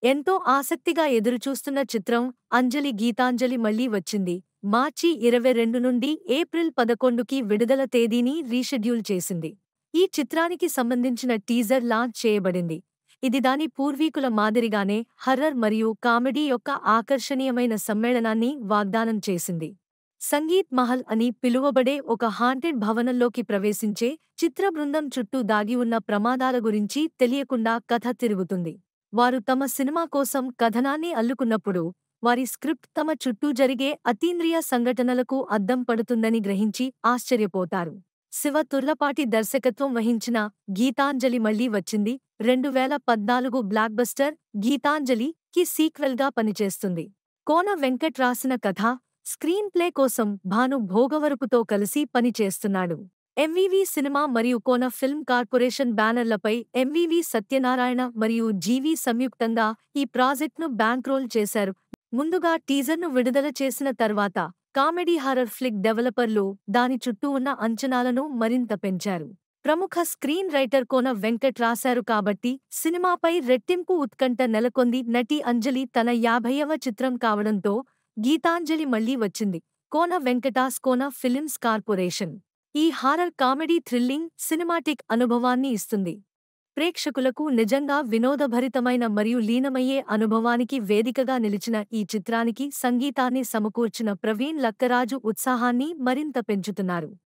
ఎంతో ఆసక్తిగా ఎదురుచూస్తున్న చిత్రం అంజలి గీతాంజలి మళ్లీ వచ్చింది. మార్చి 22 నుండి ఏప్రిల్ 11కి విడుదల తేదీని రీషెడ్యూల్ చేసింది. ఈ చిత్రానికి సంబంధించిన టీజర్ లాంచ్ చేయబడింది. ఇది దాని పూర్వీకుల మాదిరిగానే హర్రర్ మరియు కామెడీ యొక్క ఆకర్షణీయమైన సమ్మేళనాన్ని వాగ్దానం చేసింది. సంగీత్ మహల్ అని పిలువబడే ఒక హాంటెడ్ భవనంలోకి ప్రవేశించే చిత్ర బృందం చుట్టూ దాగి ఉన్న ప్రమాదాల గురించి తెలియకుండా కథ తిరుగుతుంది. వారు తమ సినిమా కోసం కథనాన్ని అల్లుకున్నప్పుడు, వారి స్క్రిప్ట్ తమ చుట్టూ జరిగే అతీంద్రియ సంఘటనలకు అద్దం పడుతుందని గ్రహించి ఆశ్చర్యపోతారు. శివ తుర్లపాటి దర్శకత్వం వహించిన గీతాంజలి మళ్లీ వచ్చింది 2014 బ్లాక్బస్టర్ గీతాంజలికి సీక్వెల్గా పనిచేస్తుంది. కోన వెంకట్ రాసిన కథ, స్క్రీన్ ప్లే కోసం భాను భోగవరపుతో కలిసి పనిచేస్తున్నాడు. ఎంవీవీ సినిమా మరియు కోన ఫిల్మ్ కార్పొరేషన్ బ్యానర్లపై ఎంవీవీ సత్యనారాయణ మరియు జీవీ సంయుక్తంగా ఈ ప్రాజెక్ట్ను బ్యాంక్రోల్ చేశారు. ముందుగా టీజర్ను విడుదల చేసిన తర్వాత కామెడీ హారర్ ఫ్లిక్ డెవలపర్లు దాని చుట్టూ ఉన్న అంచనాలను మరింత పెంచారు. ప్రముఖ స్క్రీన్ రైటర్ కోన వెంకట్ రాశారు కాబట్టి సినిమాపై రెట్టింపు ఉత్కంఠ నెలకొంది. నటి అంజలి తన 50వ చిత్రం కావడంతో గీతాంజలి మళ్లీ వచ్చింది. కోన వెంకటాస్ కోన ఫిలిమ్స్ కార్పొరేషన్ ఈ హారర్ కామెడీ థ్రిల్లింగ్ సినిమాటిక్ అనుభవాన్ని ఇస్తుంది. ప్రేక్షకులకు నిజంగా వినోదభరితమైన మరియు లీనమయ్యే అనుభవానికి వేదికగా నిలిచిన ఈ చిత్రానికి సంగీతాన్ని సమకూర్చిన ప్రవీణ్ లక్కరాజు ఉత్సాహాన్ని మరింత పెంచుతున్నారు.